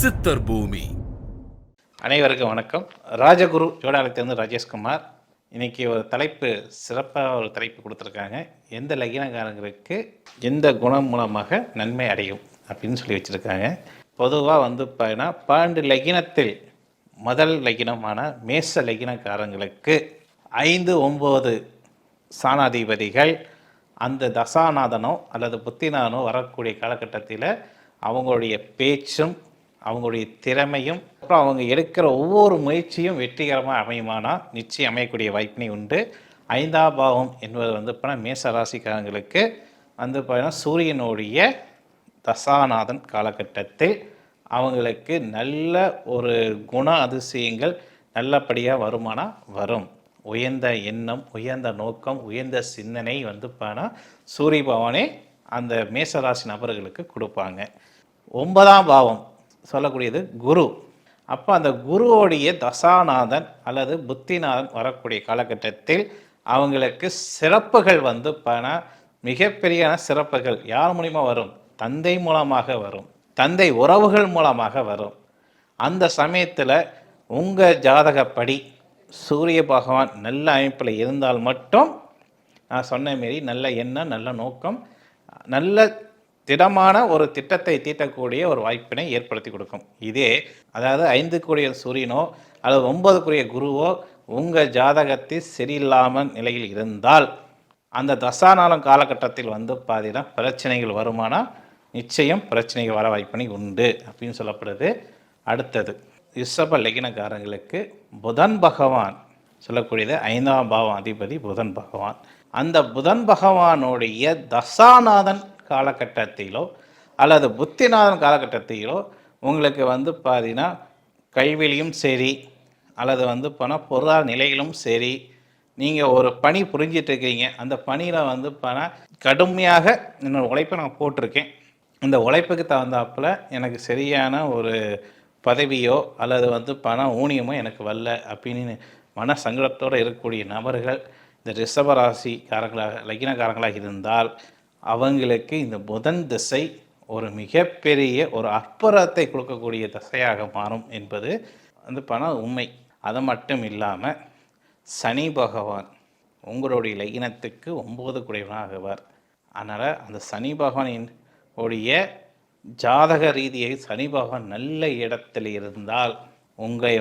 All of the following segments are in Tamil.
சித்தர் பூமி. அனைவருக்கும் வணக்கம். ராஜகுரு ஜோடாலயத்திலிருந்து ராஜேஷ்குமார். இன்னைக்கு ஒரு தலைப்பு, சிறப்பாக ஒரு தலைப்பு கொடுத்துருக்காங்க. எந்த லக்னக்காரங்களுக்கு எந்த குணம் மூலமாக நன்மை அடையும் அப்படின்னு சொல்லி வச்சுருக்காங்க. பொதுவாக பார்த்தீங்கன்னா 12 லக்னத்தில் முதல் லக்னமான மேச லக்னக்காரங்களுக்கு 5, 9 சாணாதிபதிகள் அந்த தசாநாதனோ அல்லது புத்திநாதனோ வரக்கூடிய காலகட்டத்தில் அவங்களுடைய பேச்சும் அவங்களுடைய திறமையும் அப்புறம் அவங்க எடுக்கிற ஒவ்வொரு முயற்சியும் வெற்றிகரமாக அமையுமானா நிச்சயம் அமையக்கூடிய வாய்ப்பினை உண்டு. 5ஆம் பாவம் என்பது பார்த்தீங்கன்னா மேச ராசிக்காரங்களுக்கு பார்த்தீங்கன்னா சூரியனுடைய தசாநாதன் காலகட்டத்தில் அவங்களுக்கு நல்ல ஒரு குண அதிசயங்கள் நல்லபடியாக வருமானா வரும். உயர்ந்த எண்ணம், உயர்ந்த நோக்கம், உயர்ந்த சிந்தனை பார்த்தீங்கன்னா சூரிய பகவானே அந்த மேசராசி நபர்களுக்கு கொடுப்பாங்க. 9ஆம் பாவம் சொல்லக்கூடியது குரு. அப்போ அந்த குருவோடைய தசாநாதன் அல்லது புத்திநாதன் வரக்கூடிய காலகட்டத்தில் அவங்களுக்கு சிறப்புகள் மிகப்பெரிய சிறப்புகள் யார் மூலிமா வரும்? தந்தை மூலமாக வரும், தந்தை உறவுகள் மூலமாக வரும். அந்த சமயத்தில் உங்கள் ஜாதகப்படி சூரிய பகவான் நல்ல அமைப்பில் இருந்தால் மட்டும் நான் சொன்ன மாரி நல்ல எண்ணம், நல்ல நோக்கம், நல்ல திடமான ஒரு திட்டத்தை தீட்டக்கூடிய ஒரு வாய்ப்பினை ஏற்படுத்தி கொடுக்கும். இதே அதாவது 5க்குரிய சூரியனோ அல்லது 9க்குரிய குருவோ உங்கள் ஜாதகத்தில் சரியில்லாமல் நிலையில் இருந்தால் அந்த தசாநாளம் காலகட்டத்தில் பார்த்தீங்கன்னா பிரச்சனைகள் வருமானா நிச்சயம் பிரச்சனைகள் வர வாய்ப்பினை உண்டு அப்படின்னு சொல்லப்படுது. அடுத்தது ரிஷப லக்னக்காரங்களுக்கு புதன் பகவான் சொல்லக்கூடியது 5ஆம் பாவம் அதிபதி புதன் பகவான். அந்த புதன் பகவானுடைய தசாநாதன் காலகட்டத்திலோ அல்லது புத்திநாதன் காலகட்டத்திலோ உங்களுக்கு பார்த்தீங்கன்னா கைவெளியும் சரி அல்லது பொருளாதார நிலையிலும் சரி, நீங்கள் ஒரு பணி புரிஞ்சிட்டு இருக்கீங்க, அந்த பணியில் கடுமையாக என்னோடய உழைப்பை நான் போட்டிருக்கேன், இந்த உழைப்புக்கு தகுந்தாப்பில் எனக்கு சரியான ஒரு பதவியோ அல்லது ஊனியமோ எனக்கு வரல அப்படின்னு மன சங்கடத்தோடு இருக்கக்கூடிய நபர்கள் இந்த ரிஷபராசிக்காரங்களாக லக்னக்காரங்களாக இருந்தால் அவங்களுக்கு இந்த புதன் திசை ஒரு மிகப்பெரிய ஒரு அற்புதத்தை கொடுக்கக்கூடிய திசையாக மாறும் என்பது உண்மை. அது மட்டும் இல்லாமல் சனி பகவான் உங்களுடைய லக்னத்துக்கு 9 குடையவனாகுவார். அதனால் அந்த சனி பகவானின் உடைய ஜாதக ரீதியை சனி பகவான் நல்ல இடத்தில் இருந்தால் உங்களை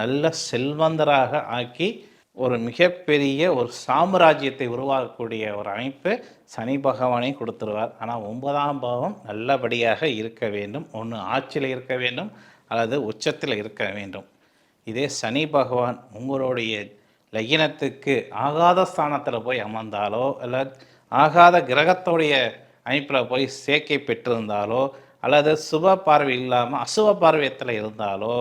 நல்ல செல்வந்தராக ஆக்கி ஒரு மிகப்பெரிய ஒரு சாம்ராஜ்யத்தை உருவாக்கக்கூடிய ஒரு அமைப்பு சனி பகவானை கொடுத்துருவார். ஆனால் 9ஆம் பாவம் நல்லபடியாக இருக்க வேண்டும். ஒன்று ஆட்சியில் இருக்க வேண்டும் அல்லது உச்சத்தில் இருக்க வேண்டும். இதே சனி பகவான் உங்களுடைய லக்னத்துக்கு ஆகாத ஸ்தானத்தில் போய் அமர்ந்தாலோ அல்லது ஆகாத கிரகத்தோடைய அமைப்பில் போய் சேர்க்கை பெற்றிருந்தாலோ அல்லது சுப பார்வை இல்லாமல் அசுப பார்வையத்தில் இருந்தாலோ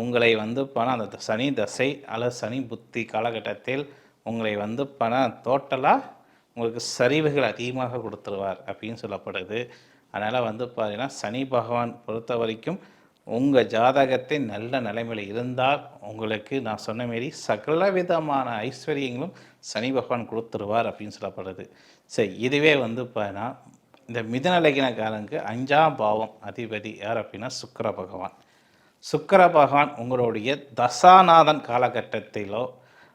உங்களை அந்த சனி தசை அல்லது சனி புத்தி காலகட்டத்தில் உங்களை டோட்டலாக உங்களுக்கு சரிவுகள் அதிகமாக கொடுத்துருவார் அப்படின்னு சொல்லப்படுது. அதனால் பார்த்தீங்கன்னா சனி பகவான் பொறுத்த வரைக்கும் உங்கள் ஜாதகத்தை நல்ல நிலைமையில் இருந்தால் உங்களுக்கு நான் சொன்ன மாரி சகல விதமான ஐஸ்வர்யங்களும் சனி பகவான் கொடுத்துருவார் அப்படின்னு சொல்லப்படுது. சரி, இதுவே பார்த்தீங்கன்னா இந்த மிதுன லக்னக்காரனுக்கு 5ஆம் பாவம் அதிபதி யார் அப்படின்னா சுக்கிர பகவான். சுக்கிர பகவான் உங்களுடைய தசாநாதன் காலகட்டத்திலோ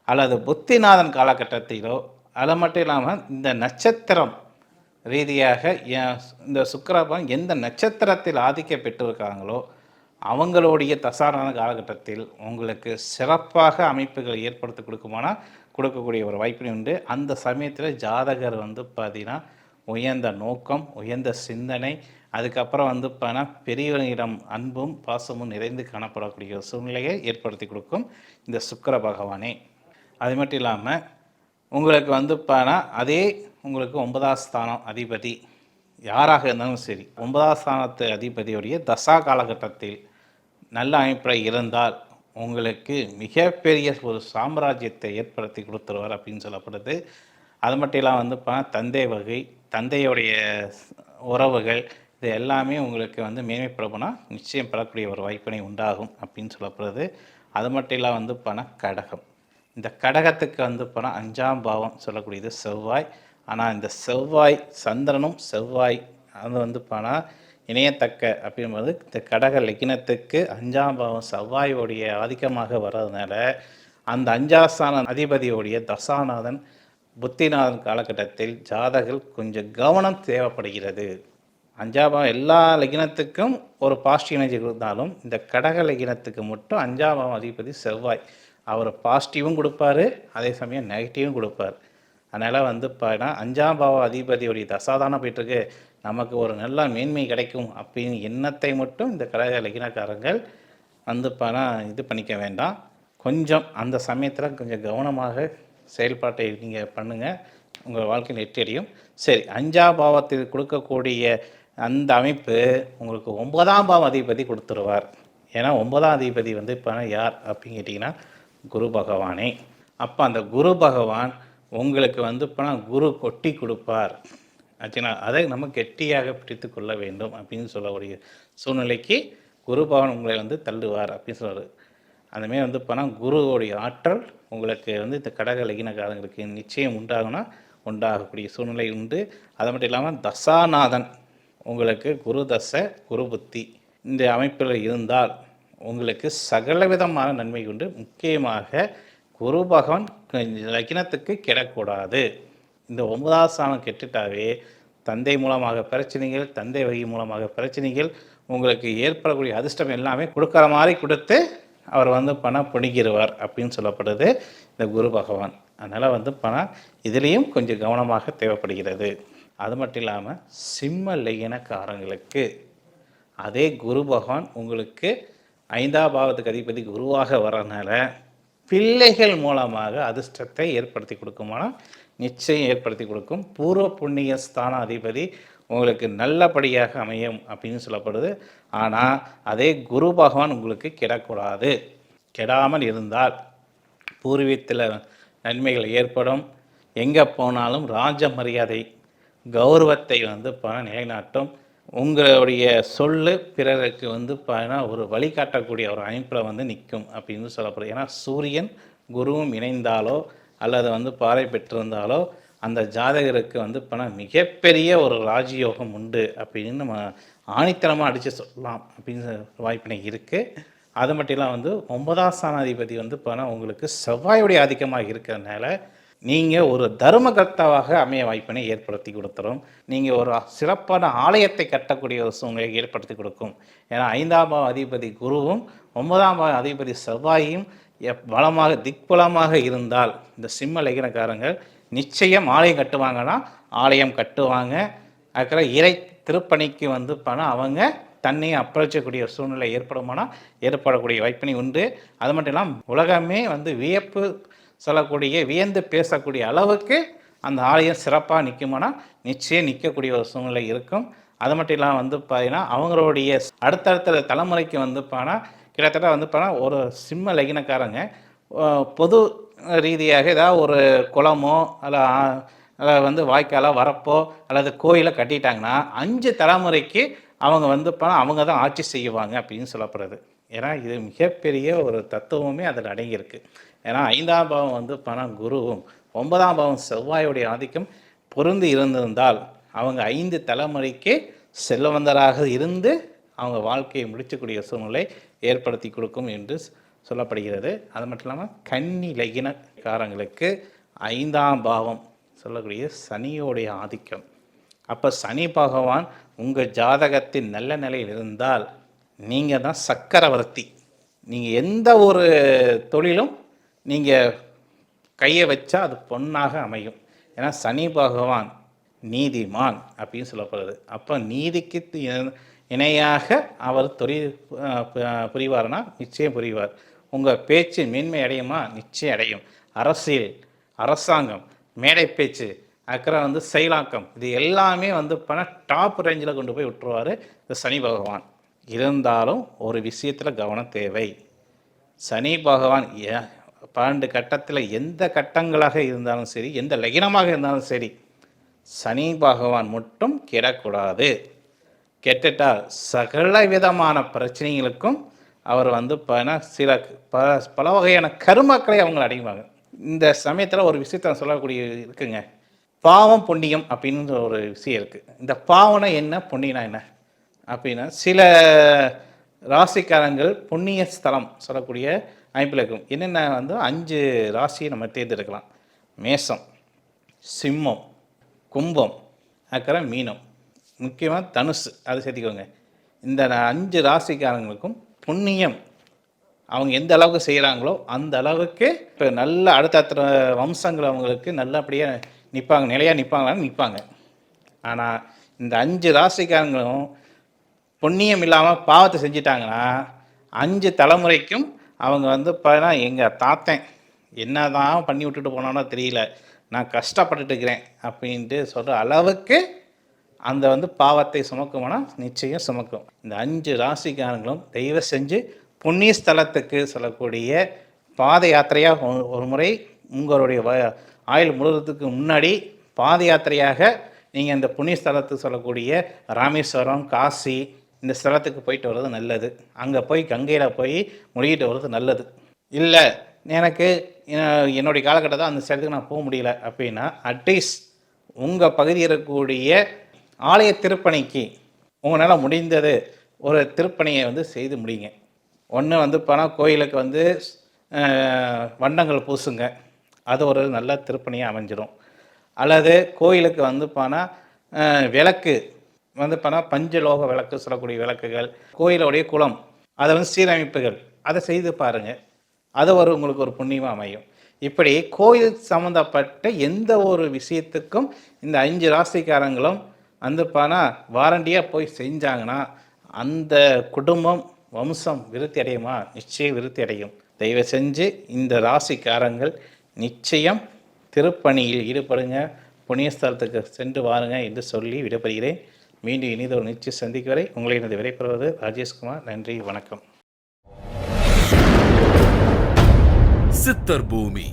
அல்லது புத்திநாதன் காலகட்டத்திலோ அது மட்டும் இல்லாமல் இந்த நட்சத்திரம் ரீதியாக இந்த சுக்கிர பகவான் எந்த நட்சத்திரத்தில் ஆதிக்க பெற்றிருக்காங்களோ அவங்களுடைய தசாநாதன் காலகட்டத்தில் உங்களுக்கு சிறப்பாக அமைப்புகள் ஏற்படுத்தி கொடுக்கக்கூடிய ஒரு வாய்ப்பு உண்டு. அந்த சமயத்தில் ஜாதகர் பார்த்தீங்கன்னா உயர்ந்த நோக்கம், உயர்ந்த சிந்தனை, அதுக்கப்புறம் பெரியவர்களிடம் அன்பும் பாசமும் நிறைந்து காணப்படக்கூடிய சூழ்நிலையை ஏற்படுத்தி கொடுக்கும் இந்த சுக்கிர பகவானே. அது மட்டும் இல்லாமல் உங்களுக்கு அதே உங்களுக்கு 9ஆம் ஸ்தானம் அதிபதி யாராக இருந்தாலும் சரி, 9ஆம் ஸ்தானத்து அதிபதியுடைய தசா காலகட்டத்தில் நல்ல அமைப்பில் இருந்தால் உங்களுக்கு மிகப்பெரிய ஒரு சாம்ராஜ்யத்தை ஏற்படுத்தி கொடுத்துருவார் அப்படின்னு சொல்லப்படுது. அது மட்டும் இல்லாமல் தந்தை வகை, தந்தையுடைய உறவுகள், இது எல்லாமே உங்களுக்கு மேன்மைப்படப்புனா நிச்சயம் பெறக்கூடிய ஒரு வாய்ப்பினை உண்டாகும் அப்படின்னு சொல்லப்படுது. அது மட்டும் இல்லாமல் கடகம். இந்த கடகத்துக்கு 5ஆம் பாவம் சொல்லக்கூடியது செவ்வாய். ஆனால் இந்த செவ்வாய் சந்திரனும் செவ்வாய் அது வந்து பணம் இணையத்தக்க அப்படின்பது இந்த கடக லக்னத்துக்கு 5ஆம் பாவம் செவ்வாயோடைய ஆதிக்கமாக வர்றதுனால அந்த 5ஆம் ஸ்தான அதிபதியோடைய தசாநாதன் புத்திநாதன் காலகட்டத்தில் ஜாதகர்கள் கொஞ்சம் கவனம் தேவைப்படுகிறது. 5ஆம் பாவம் எல்லா லக்னத்துக்கும் ஒரு பாசிட்டிவ் எனர்ஜி இருந்தாலும் இந்த கடக லக்னத்துக்கு மட்டும் 5ஆம் பாவம் அதிபதி செவ்வாய் அவர் பாசிட்டிவும் கொடுப்பாரு, அதே சமயம் நெகட்டிவும் கொடுப்பார். அதனால் வந்து பார்த்தீங்கன்னா 5ஆம் பாவ அதிபதியுடைய தசாதானே போயிட்டுருக்கு, நமக்கு ஒரு நல்ல மேன்மை கிடைக்கும் அப்படின்னு எண்ணத்தை மட்டும் இந்த கடக லக்னக்காரங்கள் வந்து இது பண்ணிக்க வேண்டாம். கொஞ்சம் அந்த சமயத்தில் கொஞ்சம் கவனமாக செயல்பாட்டை நீங்கள் பண்ணுங்கள், உங்கள் வாழ்க்கையில் வெற்றியடையும். சரி, 5ஆம் பாவத்தில் கொடுக்கக்கூடிய அந்த அமைப்பு உங்களுக்கு 9ஆம் பாவ அதிபதி கொடுத்துருவார். ஏன்னா 9ஆம் அதிபதி வந்து இப்போ யார் அப்படின்னு கேட்டிங்கன்னா குரு பகவானே. அப்போ அந்த குரு பகவான் உங்களுக்கு வந்து இப்போ குரு கொட்டி கொடுப்பார் ஆச்சுன்னா, அதை நம்ம கெட்டியாக பிடித்து கொள்ள வேண்டும் அப்படின்னு சொல்லக்கூடிய சூழ்நிலைக்கு குரு பகவான் உங்களை வந்து தள்ளுவார் அப்படின்னு சொல்கிறார். அந்தமாரி வந்து போனால் குருவோடைய ஆற்றல் உங்களுக்கு வந்து இந்த கடக லக்னக்காரங்களுக்கு நிச்சயம் உண்டாகுனா உண்டாகக்கூடிய சூழ்நிலை உண்டு. அது மட்டும் இல்லாமல் தசாநாதன் உங்களுக்கு குரு தசை குரு புத்தி இந்த அமைப்பில் இருந்தால் உங்களுக்கு சகலவிதமான நன்மை உண்டு. முக்கியமாக குரு பகவான் லக்னத்துக்கு கெடக்கூடாது. இந்த 9ஆம் ஸ்தானம் கெட்டுட்டாவே தந்தை மூலமாக பிரச்சனைகள், தந்தை வகை மூலமாக பிரச்சனைகள், உங்களுக்கு ஏற்படக்கூடிய அதிர்ஷ்டம் எல்லாமே கொடுக்குற மாதிரி கொடுத்து அவர் வந்து பணம் பிடிக்கிடுவார் அப்படின்னு சொல்லப்படுது இந்த குரு பகவான். அதனால் வந்து பணம் இதுலேயும் கொஞ்சம் கவனமாக தேவைப்படுகிறது. அது மட்டும் இல்லாமல் சிம்ம லக்னக்காரங்களுக்கு அதே குரு பகவான் உங்களுக்கு 5ஆம் பாவத்துக்கு அதிபதி குருவாக வரனால பிள்ளைகள் மூலமாக அதிர்ஷ்டத்தை ஏற்படுத்தி கொடுக்குமானா நிச்சயம் ஏற்படுத்தி கொடுக்கும். பூர்வ புண்ணிய ஸ்தான அதிபதி உங்களுக்கு நல்லபடியாக அமையும் அப்படின்னு சொல்லப்படுது. ஆனால் அதே குரு பகவான் உங்களுக்கு கெடக்கூடாது. கெடாமல் இருந்தால் பூர்வீகத்தில் நன்மைகள் ஏற்படும். எங்கே போனாலும் ராஜ மரியாதை கௌரவத்தை வந்து நிலைநாட்டும். உங்களுடைய சொல்லு பிறருக்கு வந்து ஒரு வழிகாட்டக்கூடிய ஒரு அமைப்பில் வந்து நிற்கும் அப்படின்னு சொல்லப்படுது. ஏன்னா சூரியன் குருவும் இணைந்தாலோ அல்லது வந்து பாறை பெற்றிருந்தாலோ அந்த ஜாதகருக்கு வந்து மிகப்பெரிய ஒரு ராஜயோகம் உண்டு அப்படின்னு நம்ம ஆணித்தனமாக அடித்து சொல்லலாம் அப்படின்னு வாய்ப்பினை இருக்குது. அது மட்டும் இல்லாமல் வந்து 9ஆம் ஸ்தானாதிபதி வந்து உங்களுக்கு செவ்வாயுடைய ஆதிக்கமாக இருக்கிறதுனால நீங்கள் ஒரு தர்மகர்த்தாவாக அமைய வாய்ப்பினை ஏற்படுத்தி கொடுத்துரும். நீங்கள் ஒரு சிறப்பான ஆலயத்தை கட்டக்கூடிய ஒரு சூழ்நிலையை ஏற்படுத்தி கொடுக்கும். ஏன்னா 5ஆம் பாவ அதிபதி குருவும் 9ஆம் பாவ அதிபதி செவ்வாயும் பலமாக திக்பலமாக இருந்தால் இந்த சிம்ம லக்னக்காரங்கள் நிச்சயம் ஆலயம் கட்டுவாங்கன்னா ஆலயம் கட்டுவாங்க. அதுக்கப்புறம் இறை திருப்பணிக்கு வந்து அவங்க தன்னையை அப்ரோச்சக்கூடிய சூழ்நிலை ஏற்படக்கூடிய வாய்ப்பினை உண்டு. அது மட்டும் இல்லாமல் உலகமே வந்து வியப்பு சொல்லக்கூடிய வியந்து பேசக்கூடிய அளவுக்கு அந்த ஆலயம் சிறப்பாக நிற்குமானா நிச்சயம் நிற்கக்கூடிய ஒரு சூழ்நிலை இருக்கும். அது மட்டும் இல்லாமல் வந்து பார்த்தீங்கன்னா அவங்களுடைய அடுத்தடுத்த தலைமுறைக்கு வந்து கிட்டத்தட்ட வந்து ஒரு சிம்ம லக்னக்காரங்க பொது ரீதியாக ஏதாவது ஒரு குளமோ அல்ல வந்து வாய்க்காலோ வரப்போ அல்லது கோயிலை கட்டிட்டாங்கன்னா 5 தலைமுறைக்கு அவங்க வந்து அவங்க தான் ஆட்சி செய்வாங்க அப்படின்னு சொல்லப்படுறது. ஏன்னா இது மிகப்பெரிய ஒரு தத்துவமே அதில் அடங்கியிருக்கு. ஏன்னா 5ஆம் பாவம் வந்து குருவும் 9ஆம் பாவம் செவ்வாயுடைய ஆதிக்கம் பொருந்தி இருந்திருந்தால் அவங்க 5 தலைமுறைக்கு செல்வந்தராக இருந்து அவங்க வாழ்க்கையை முடிச்சக்கூடிய சூழ்நிலை ஏற்படுத்தி கொடுக்கும் என்று சொல்லப்படுகிறது. அது மட்டும் இல்லாமல் கன்னி லக்னக்காரங்களுக்கு 5ஆம் பாவம் சொல்லக்கூடிய சனியோடைய ஆதிக்கம். அப்போ சனி பகவான் உங்கள் ஜாதகத்தின் நல்ல நிலையில் இருந்தால் நீங்கள் தான் சக்கரவர்த்தி. நீங்கள் எந்த ஒரு தொழிலும் நீங்கள் கையை வச்சா அது பொன்னாக அமையும். ஏன்னா சனி பகவான் நீதிமான் அப்படின்னு சொல்லப்படுது. அப்போ நீதிக்கு இணையாக அவர் தொழில் புரிவார்னா நிச்சயம் புரிவார். உங்கள் பேச்சு மேன்மை அடையுமா? நிச்சயம் அடையும். அரசியல், அரசாங்கம், மேடை பேச்சு, அப்புறம் வந்து செயலாக்கம், இது எல்லாமே வந்து டாப் ரேஞ்சில் கொண்டு போய் விட்டுருவார் இந்த சனி பகவான். இருந்தாலும் ஒரு விஷயத்தில் கவனம் தேவை. சனி பகவான் 12 கட்டத்தில் எந்த கட்டங்களாக இருந்தாலும் சரி, எந்த லக்னமாக இருந்தாலும் சரி, சனி பகவான் மட்டும் கெடக்கூடாது. கெட்டுட்டால் சகல விதமான பிரச்சனைகளுக்கும் அவர் வந்து சில பல வகையான கருமாக்களை அவங்க அடைவாங்க. இந்த சமயத்தில் ஒரு விஷயத்தை சொல்லக்கூடிய இருக்குங்க. பாவம் புண்ணியம் அப்படின்னு ஒரு விஷயம் இருக்குது. இந்த பாவம்னா என்ன, புண்ணியம்னா என்ன அப்படின்னா, சில ராசிக்காரங்கள் புண்ணிய ஸ்தலம் சொல்லக்கூடிய அமைப்பில் இருக்கும். என்னென்ன வந்து 5 ராசியை நம்ம தேர்ந்தெடுக்கலாம். மேஷம், சிம்மம், கும்பம், அப்புறம் மீனம், முக்கியமாக தனுசு அதை சேர்த்திக்கோங்க. இந்த 5 ராசிக்காரங்களுக்கும் புண்ணியம் அவங்க எந்த அளவுக்கு செய்கிறாங்களோ அந்த அளவுக்கு இப்போ நல்ல அடுத்த வம்சங்கள் அவங்களுக்கு நல்லபடியாக நிற்பாங்க, நிலையாக நிற்பாங்களான்னு நிற்பாங்க. ஆனால் இந்த 5 ராசிக்காரங்களும் புண்ணியம் இல்லாமல் பாவத்தை செஞ்சிட்டாங்கன்னா 5 தலைமுறைக்கும் அவங்க வந்து பார்த்தா எங்கள் தாத்தன் என்ன தான் பண்ணி விட்டுட்டு போனானோ தெரியல, நான் கஷ்டப்பட்டுட்டு இருக்கிறேன் அப்படின்ட்டு சொல்கிற அளவுக்கு அந்த வந்து பாவத்தை சுமக்குமானா நிச்சயம் சுமக்கும். இந்த 5 ராசிக்காரங்களும் தெய்வ செஞ்சு புண்ணிய ஸ்தலத்துக்கு சொல்லக்கூடிய பாத யாத்திரையாக ஒரு முறை உங்களுடைய ஆயுள் முழுவதுக்கு முன்னாடி பாத யாத்திரையாக நீங்கள் இந்த புண்ணிய ஸ்தலத்துக்கு சொல்லக்கூடிய ராமேஸ்வரம், காசி இந்த ஸ்தலத்துக்கு போயிட்டு வர்றது நல்லது. அங்கே போய் கங்கையில் போய் முழுகிட்டு வர்றது நல்லது. இல்லை எனக்கு என்னுடைய காலகட்டத்தில் அந்த ஸ்தலத்துக்கு நான் போக முடியல அப்படின்னா அட்லீஸ்ட் உங்கள் பகுதியில் இருக்கக்கூடிய ஆலய திருப்பணிக்கு உங்களால் முடிந்தது ஒரு திருப்பணியை வந்து செய்து முடியுங்க. ஒன்று வந்து போனால் கோயிலுக்கு வந்து வண்ணங்கள் பூசுங்க, அது ஒரு நல்ல திருப்பணியாக அமைஞ்சிடும். அல்லது கோயிலுக்கு வந்து போனால் விளக்கு வந்து போனால் பஞ்சலோக விளக்கு சொல்லக்கூடிய விளக்குகள், கோயிலுடைய குளம் அதை வந்து சீரமைப்புகள் அதை செய்து பாருங்கள், அது உங்களுக்கு ஒரு புண்ணியமாக அமையும். இப்படி கோயில் சம்மந்தப்பட்ட எந்த ஒரு விஷயத்துக்கும் இந்த 5 ராசிக்காரங்களும் வந்து போனால் வாரண்டியாக போய் செஞ்சாங்கன்னா அந்த குடும்பம் வம்சம் விருத்தி அடையுமா? நிச்சயம் விருத்தி அடையும். தயவு செஞ்சு இந்த ராசிக்காரங்கள் நிச்சயம் திருப்பணியில் ஈடுபடுங்க, புண்ணியஸ்தலத்துக்கு சென்று வாருங்க என்று சொல்லி விடைபெறுகிறேன். மீண்டும் இனிதொரு நிச்சயம் சந்திக்கும் வரை உங்களை எனது விடைபெறுவது ராஜேஷ்குமார். நன்றி, வணக்கம். சித்தர் பூமி.